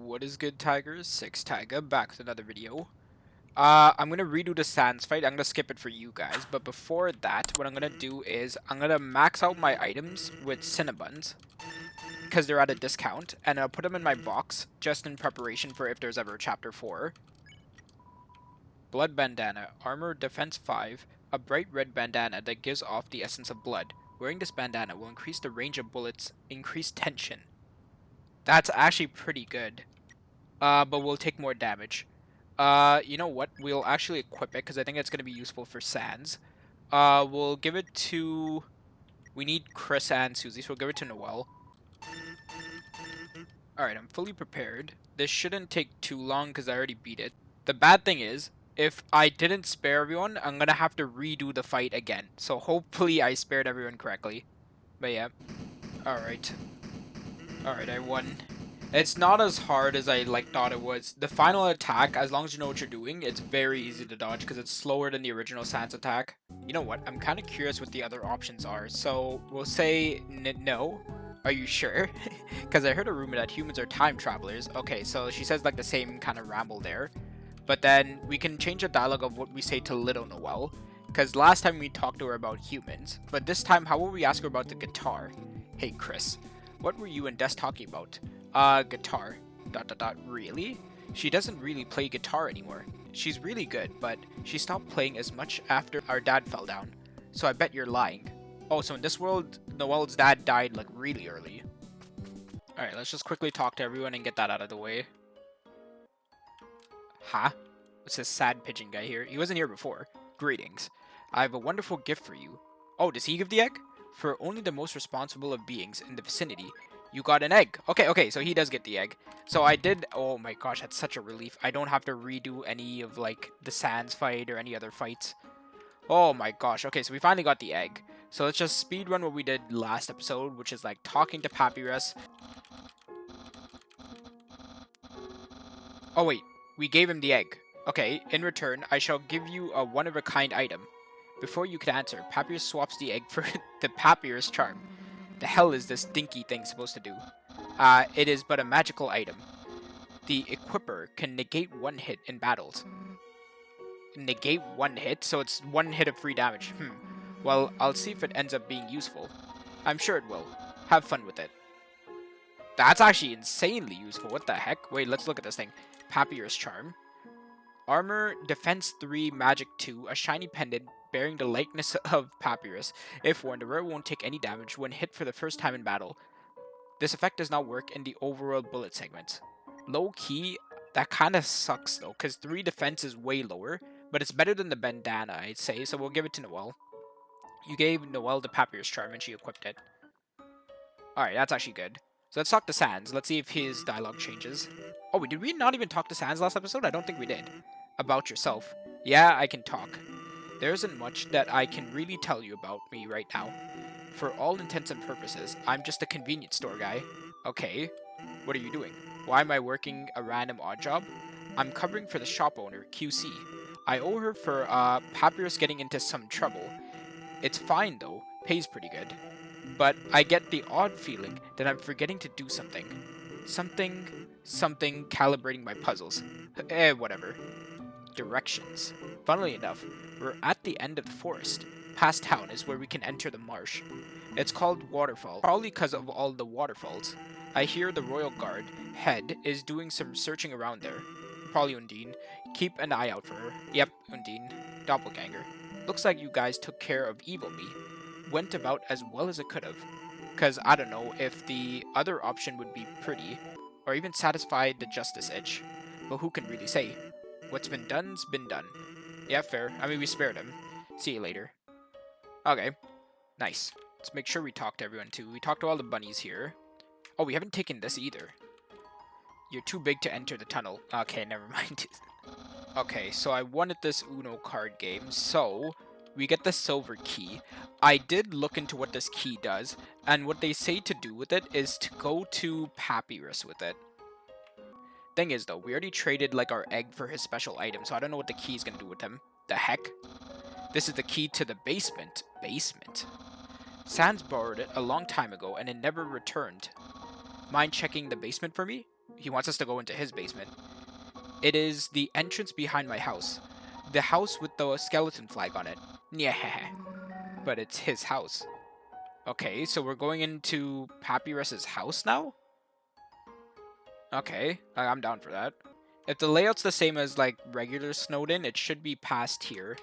What is good, Tigers? Six Tiger back with another video. I'm gonna redo the Sands fight. I'm gonna skip it for you guys, but before that, what I'm gonna do is I'm gonna max out my items with Cinnabuns because they're at a discount, and I'll put them in my box just in preparation for if there's ever a chapter 4. Blood bandana, armor, defense 5, a bright red bandana that gives off the essence of blood. Wearing this bandana will increase the range of bullets, increase tension. That's actually pretty good. But we'll take more damage. You know what? We'll actually equip it because I think it's going to be useful for Sans. We'll give it to... We need Kris and Susie, so we'll give it to Noelle. Alright, I'm fully prepared. This shouldn't take too long because I already beat it. The bad thing is, if I didn't spare everyone, I'm going to have to redo the fight again. So hopefully I spared everyone correctly. But yeah. Alright. Alright, I won. It's not as hard as I thought it was. The final attack, as long as you know what you're doing, it's very easy to dodge because it's slower than the original Sans attack. You know what? I'm kind of curious what the other options are. So we'll say no. Are you sure? Because I heard a rumor that humans are time travelers. Okay, so she says the same kind of ramble there. But then we can change the dialogue of what we say to little Noelle. Because last time we talked to her about humans. But this time, how will we ask her about the guitar? Hey, Kris. What were you and Des talking about? Guitar. ... Really? She doesn't really play guitar anymore. She's really good, but she stopped playing as much after our dad fell down. So I bet you're lying. Oh, so in this world, Noelle's dad died really early. Alright, let's just quickly talk to everyone and get that out of the way. Huh? What's this sad pigeon guy here? He wasn't here before. Greetings. I have a wonderful gift for you. Oh, does he give the egg? For only the most responsible of beings in the vicinity, you got an egg. Okay, so he does get the egg. So I did... Oh my gosh, that's such a relief. I don't have to redo any of, the Sans fight or any other fights. Oh my gosh. Okay, so we finally got the egg. So let's just speedrun what we did last episode, which is, talking to Papyrus. Oh wait, we gave him the egg. Okay, in return, I shall give you a one-of-a-kind item. Before you can answer, Papyrus swaps the egg for the Papyrus charm. The hell is this dinky thing supposed to do? It is but a magical item. The equipper can negate one hit in battles. Negate one hit? So it's one hit of free damage. Well, I'll see if it ends up being useful. I'm sure it will. Have fun with it. That's actually insanely useful. What the heck? Wait, let's look at this thing. Papyrus charm. Armor, defense 3, magic 2, a shiny pendant bearing the likeness of Papyrus. If worn, the wearer won't take any damage when hit for the first time in battle. This effect does not work in the overworld bullet segments. Low key, that kind of sucks though, because 3 defense is way lower, but it's better than the bandana, I'd say, so we'll give it to Noelle. You gave Noelle the Papyrus charm and she equipped it. Alright, that's actually good. So let's talk to Sans. Let's see if his dialogue changes. Oh, did we not even talk to Sans last episode? I don't think we did. About yourself. Yeah, I can talk. There isn't much that I can really tell you about me right now. For all intents and purposes, I'm just a convenience store guy. Okay. What are you doing? Why am I working a random odd job? I'm covering for the shop owner, QC. I owe her for Papyrus getting into some trouble. It's fine though. Pays pretty good. But I get the odd feeling that I'm forgetting to do something. Something calibrating my puzzles. Whatever. Directions. Funnily enough, we're at the end of the forest. Past town is where we can enter the marsh. It's called Waterfall, probably because of all the waterfalls. I hear the Royal Guard head is doing some searching around there. Probably Undyne. Keep an eye out for her. Yep, Undyne. Doppelganger. Looks like you guys took care of evil me. Went about as well as it could have. Because I don't know if the other option would be pretty, or even satisfy the justice itch. But who can really say? What's been done's been done. Yeah, fair. I mean, we spared him. See you later. Okay. Nice. Let's make sure we talk to everyone too. We talked to all the bunnies here. Oh, we haven't taken this either. You're too big to enter the tunnel. Okay, never mind. Okay, so I wanted this Uno card game, so we get the silver key. I did look into what this key does, and what they say to do with it is to go to Papyrus with it. Thing is though, we already traded our egg for his special item, so I don't know what the key is gonna do with him. The heck? This is the key to the basement. Basement? Sans borrowed it a long time ago and it never returned. Mind checking the basement for me? He wants us to go into his basement. It is the entrance behind my house. The house with the skeleton flag on it. Yeah, but it's his house. Okay, so we're going into Papyrus's house now? Okay, I'm down for that. If the layout's the same as, like, regular Snowden, it should be past here.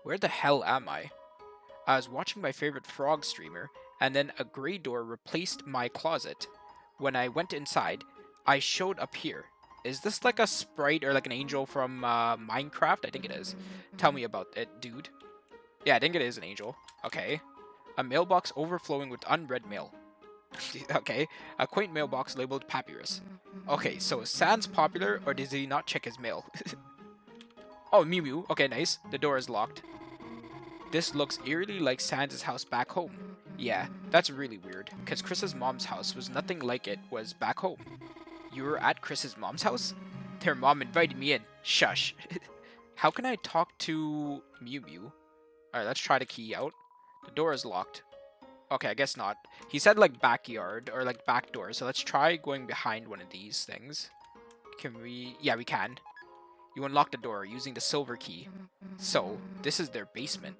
Where the hell am I? I was watching my favorite frog streamer, and then a gray door replaced my closet. When I went inside, I showed up here. Is this like a sprite or like an angel from Minecraft? I think it is. Tell me about it, dude. Yeah, I think it is an angel. Okay. A mailbox overflowing with unread mail. Okay. A quaint mailbox labeled Papyrus. Okay, so is Sans popular, or does he not check his mail? Oh, Mew Mew. Okay, nice. The door is locked. This looks eerily like Sans' house back home. Yeah, that's really weird, because Kris's mom's house was nothing like it was back home. You were at Kris's mom's house? Their mom invited me in. Shush. How can I talk to Mew Mew? Alright, let's try the key out. The door is locked. Okay, I guess not. He said like backyard or like back door, so let's try going behind one of these things. Can we? Yeah, we can. You unlock the door using the silver key. So, this is their basement. ...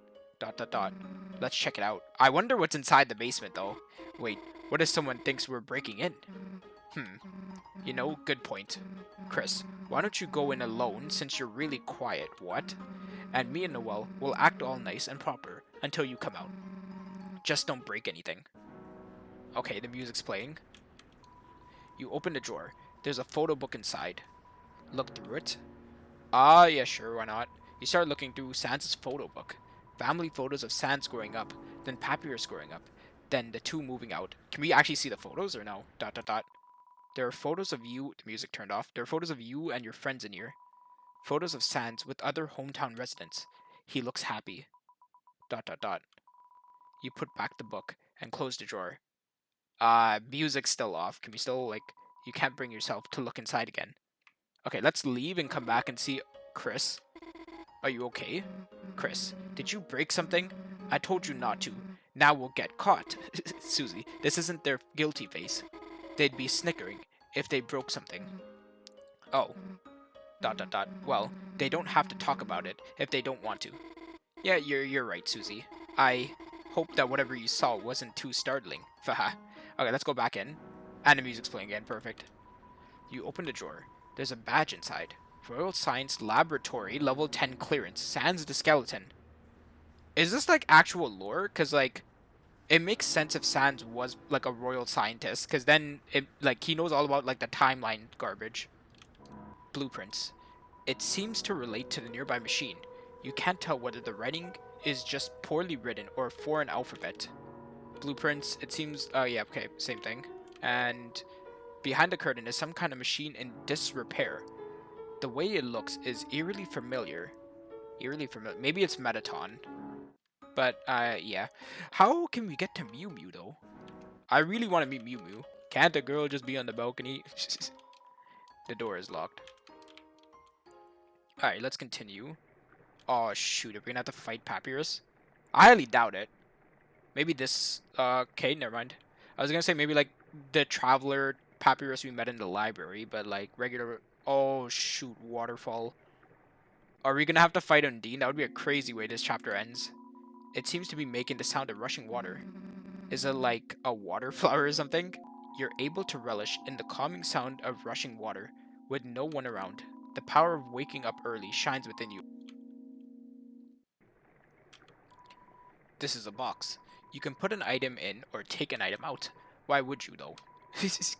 Let's check it out. I wonder what's inside the basement though. Wait, what if someone thinks we're breaking in? You know, good point. Kris, why don't you go in alone since you're really quiet, what? And me and Noelle will act all nice and proper until you come out. Just don't break anything. Okay, the music's playing. You open the drawer. There's a photo book inside. Look through it. Ah, yeah, sure, why not? You start looking through Sans' photo book. Family photos of Sans growing up, then Papyrus growing up, then the two moving out. Can we actually see the photos or no? ... There are photos of you. The music turned off. There are photos of you and your friends in here. Photos of Sans with other hometown residents. He looks happy. ... You put back the book and close the drawer. Music's still off. Can we still, like, you can't bring yourself to look inside again. Okay, let's leave and come back and see Kris. Are you okay? Kris, did you break something? I told you not to. Now we'll get caught. Susie, this isn't their guilty face. They'd be snickering if they broke something. Oh. ... Well, they don't have to talk about it if they don't want to. Yeah, you're right, Susie. I hope that whatever you saw wasn't too startling. Faha. Okay, let's go back in. And the music's playing again. Perfect. You open the drawer. There's a badge inside. Royal Science Laboratory, level 10 clearance. Sans the skeleton. Is this like actual lore? Because like, it makes sense if Sans was like a royal scientist, because then it like he knows all about like the timeline garbage. Blueprints. It seems to relate to the nearby machine. You can't tell whether the writing is just poorly written or a foreign alphabet. Blueprints, it seems, oh yeah, okay, same thing. And behind the curtain is some kind of machine in disrepair. The way it looks is eerily familiar. Eerily familiar. Maybe it's Metaton. But, yeah. How can we get to Mew Mew, though? I really want to meet Mew Mew. Can't a girl just be on the balcony? The door is locked. Alright, let's continue. Oh, shoot. Are we gonna have to fight Papyrus? I highly doubt it. Maybe this... okay, never mind. I was gonna say maybe, like, the Traveler Papyrus we met in the library, but, like, regular... Oh, shoot. Waterfall. Are we gonna have to fight Undyne? That would be a crazy way this chapter ends. It seems to be making the sound of rushing water. Is it, like, a water flower or something? You're able to relish in the calming sound of rushing water, with no one around. The power of waking up early shines within you. This is a box. You can put an item in or take an item out. Why would you though?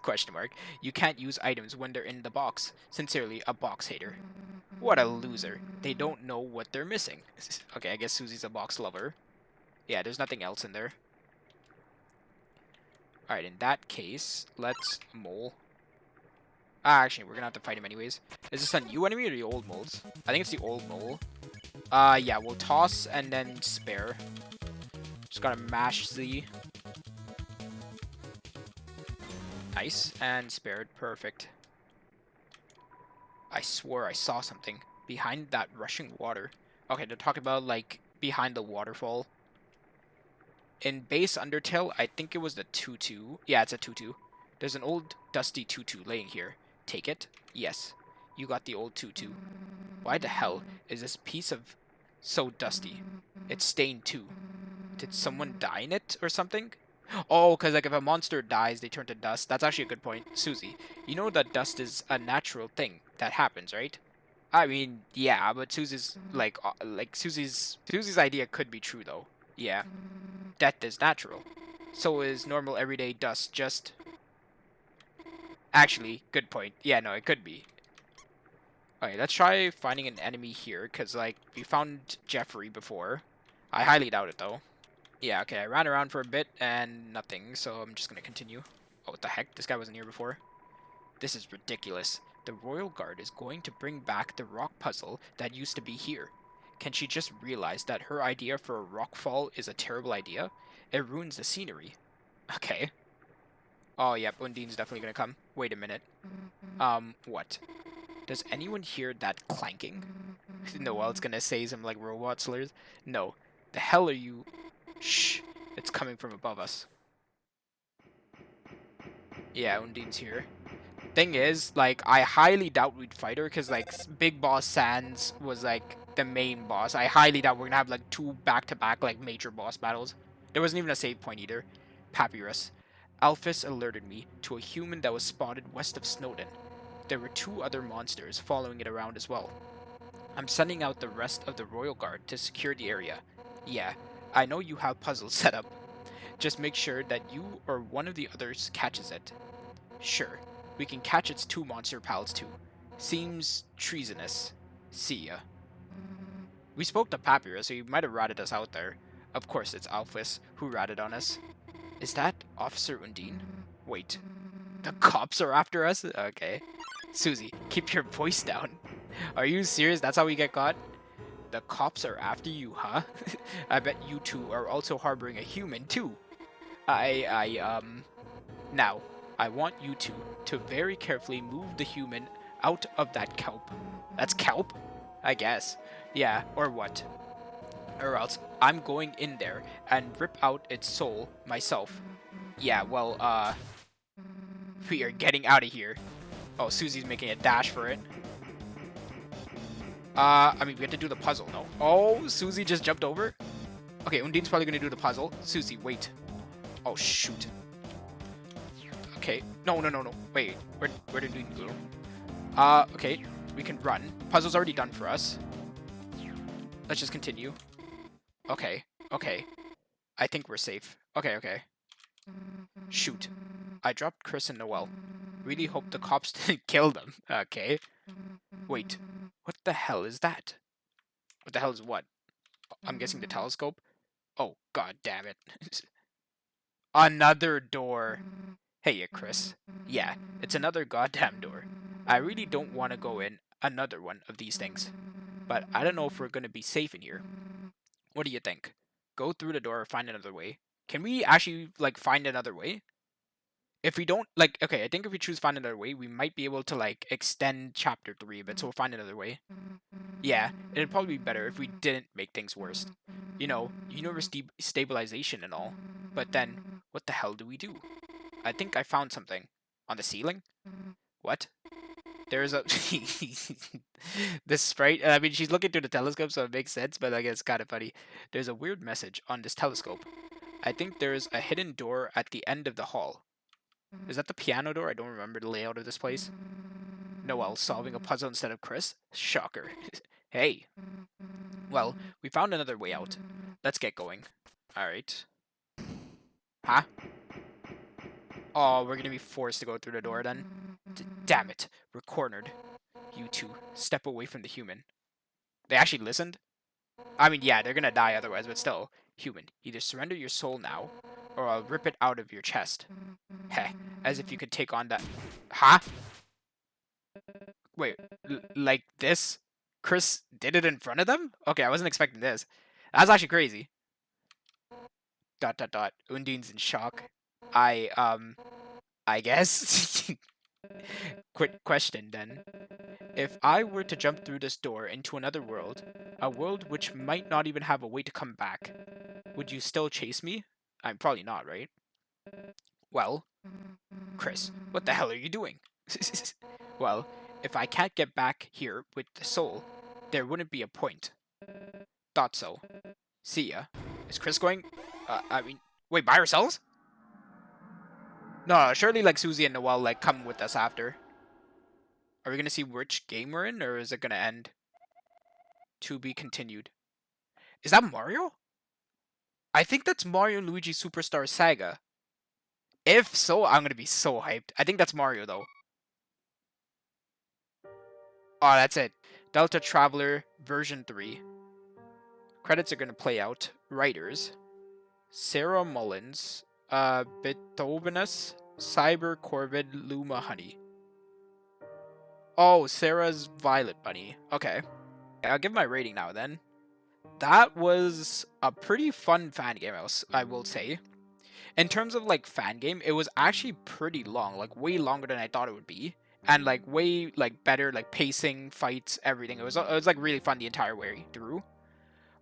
Question mark. You can't use items when they're in the box. Sincerely, a box hater. What a loser. They don't know what they're missing. Okay, I guess Susie's a box lover. Yeah, there's nothing else in there. Alright, in that case, let's mole. Actually, we're gonna have to fight him anyways. Is this a new enemy or the old moles? I think it's the old mole. Yeah, we'll toss and then spare. Just gotta mash Z. Nice. And spared. Perfect. I swore I saw something behind that rushing water. Okay, they're talking about, like, behind the waterfall. In base Undertale, I think it was the 2-2. Yeah, it's a 2-2. There's an old dusty tutu laying here. Take it? Yes. You got the old tutu. Why the hell is this piece of so dusty? It's stained too. Did someone die in it or something? Oh, because like if a monster dies, they turn to dust. That's actually a good point. Susie, you know that dust is a natural thing that happens, right? I mean, yeah, but Susie's like Susie's idea could be true though. Yeah, death is natural. So is normal everyday dust just actually good point. Yeah, no, it could be. Okay, let's try finding an enemy here because like we found Jeffrey before. I highly doubt it though. Yeah, okay, I ran around for a bit and nothing, so I'm just gonna continue. Oh, what the heck? This guy wasn't here before. This is ridiculous. The Royal Guard is going to bring back the rock puzzle that used to be here. Can she just realize that her idea for a rock fall is a terrible idea? It ruins the scenery. Okay. Oh, yep, Undyne's definitely gonna come. Wait a minute. What? Does anyone hear that clanking? Noelle's gonna say some, like, robot slurs. No. The hell are you? Shh. It's coming from above us. Yeah, Undyne's here. Thing is, like, I highly doubt we'd fight her because, like, Big Boss Sans was, like, the main boss. I highly doubt we're gonna have, like, two back-to-back, like, major boss battles. There wasn't even a save point either. Papyrus. Alphys alerted me to a human that was spotted west of Snowdon. There were two other monsters following it around as well. I'm sending out the rest of the Royal Guard to secure the area. Yeah, I know you have puzzles set up. Just make sure that you or one of the others catches it. Sure, we can catch its two monster pals too. Seems treasonous. See ya. We spoke to Papyrus, so he might have ratted us out there. Of course, it's Alphys who ratted on us. Is that Officer Undyne? Wait, the cops are after us? Okay. Susie, keep your voice down. Are you serious? That's how we get caught? The cops are after you, huh? I bet you two are also harboring a human too. Now, I want you two to very carefully move the human out of that kelp. That's kelp? I guess. Yeah, or what? Or else I'm going in there and rip out its soul myself. Yeah, well, we are getting out of here. Oh, Susie's making a dash for it. I mean, we have to do the puzzle, no? Oh, Susie just jumped over? Okay, Undyne's probably gonna do the puzzle. Susie, wait. Oh, shoot. Okay. No. Wait, where did we go? Okay. We can run. Puzzle's already done for us. Let's just continue. Okay. I think we're safe. Okay. Shoot. I dropped Kris and Noelle. Really hope the cops didn't kill them. Okay. Wait. What the hell is that? What the hell is what? I'm guessing the telescope? Oh, god damn it. Another door. Hey, Kris. Yeah, it's another goddamn door. I really don't want to go in another one of these things. But I don't know if we're going to be safe in here. What do you think? Go through the door or find another way? Can we actually, like, find another way? If we don't, like, okay, I think if we choose find another way, we might be able to, like, extend chapter 3 a bit, so we'll find another way. Yeah, it'd probably be better if we didn't make things worse. You know, universe stabilization and all. But then, what the hell do we do? I think I found something. On the ceiling? What? There's a... this sprite... I mean, she's looking through the telescope, so it makes sense, but I guess it's kind of funny. There's a weird message on this telescope. I think there's a hidden door at the end of the hall. Is that the piano door? I don't remember the layout of this place. Noelle solving a puzzle instead of Kris? Shocker. Hey. Well, we found another way out. Let's get going. Alright. Huh? Oh, we're gonna be forced to go through the door then? Damn it. We're cornered. You two, step away from the human. They actually listened? I mean, yeah, they're gonna die otherwise, but still. Human, either surrender your soul now, or I'll rip it out of your chest. Heh, as if you could take on that... Huh? Wait, like this? Kris did it in front of them? Okay, I wasn't expecting this. That's actually crazy. ... Undyne's in shock. I guess? Quick question then. If I were to jump through this door into another world, a world which might not even have a way to come back, would you still chase me? I'm probably not, right? Well, Kris, what the hell are you doing? Well, if I can't get back here with the soul, there wouldn't be a point. Thought so. See ya. Is Kris going? Wait, by ourselves? No, surely like Susie and Noelle like come with us after. Are we gonna see which game we're in, or is it gonna end? To be continued. Is that Mario? I think that's Mario and Luigi Superstar Saga. If so, I'm gonna be so hyped. I think that's Mario though. Oh, that's it. Deltatraveler version 3. Credits are gonna play out. Writers: Sarah Mullins, Beethovenus, Cyber Corvid, Luma Honey. Oh, Sarah's Violet Bunny. Okay. I'll give my rating now then. That was a pretty fun fan game, I will say. In terms of like fan game, it was actually pretty long, like way longer than I thought it would be, and like way like better, like pacing, fights, everything. It was like really fun the entire way through.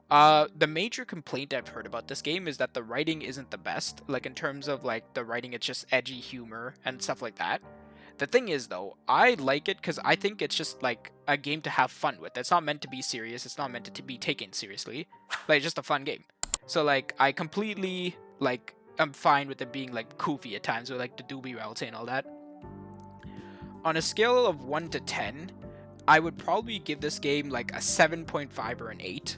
The major complaint I've heard about this game is that the writing isn't the best. Like in terms of like the writing, it's just edgy humor and stuff like that. The thing is though, I like it because I think it's just like a game to have fun with. It's not meant to be serious. It's not meant to be taken seriously. Like it's just a fun game. So like I completely like I'm fine with it being like goofy at times with like the doobie route and all that. On a scale of 1 to 10, I would probably give this game like a 7.5 or an 8.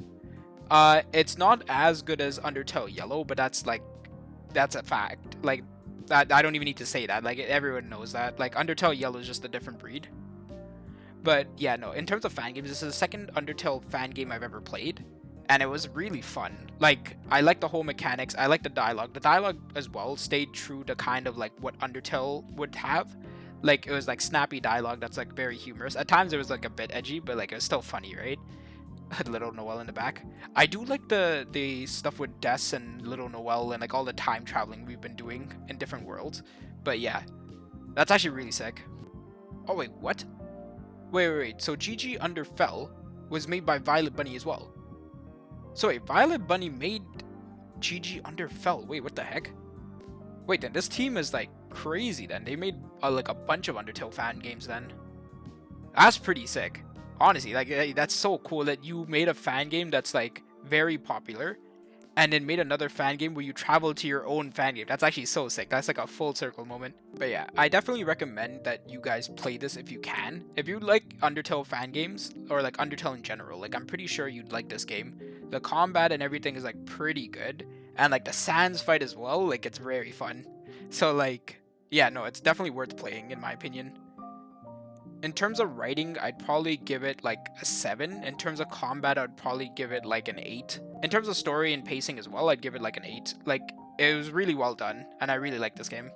It's not as good as Undertale Yellow, but that's a fact. Like that, I don't even need to say that. Like everyone knows that. Like Undertale Yellow is just a different breed. But yeah, no. In terms of fan games, this is the second Undertale fan game I've ever played, and it was really fun. Like I like the whole mechanics. I like the dialogue. The dialogue as well stayed true to kind of like what Undertale would have. Like it was like snappy dialogue that's like very humorous. At times it was like a bit edgy, but like it was still funny, right? Little Noelle in the back. I do like the stuff with Des and Little Noelle and like all the time traveling we've been doing in different worlds. But yeah, that's actually really sick. Oh wait, what? Wait. So GG Underfell was made by Violet Bunny as well. So wait, Violet Bunny made GG Underfell. Wait, what the heck? Wait, then this team is like crazy. Then they made like a bunch of Undertale fan games. Then that's pretty sick. Honestly, like that's so cool that you made a fan game that's like very popular and then made another fan game where you travel to your own fan game. That's actually so sick. That's like a full circle moment. But yeah, I definitely recommend that you guys play this if you can. If you like Undertale fan games or like Undertale in general, like I'm pretty sure you'd like this game. The combat and everything is like pretty good, and like the Sans fight as well, like it's very fun. So like yeah, no, it's definitely worth playing in my opinion. In terms of writing, I'd probably give it like a 7. In terms of combat, I'd probably give it like an 8. In terms of story and pacing as well, I'd give it like an 8. Like, it was really well done, and I really like this game.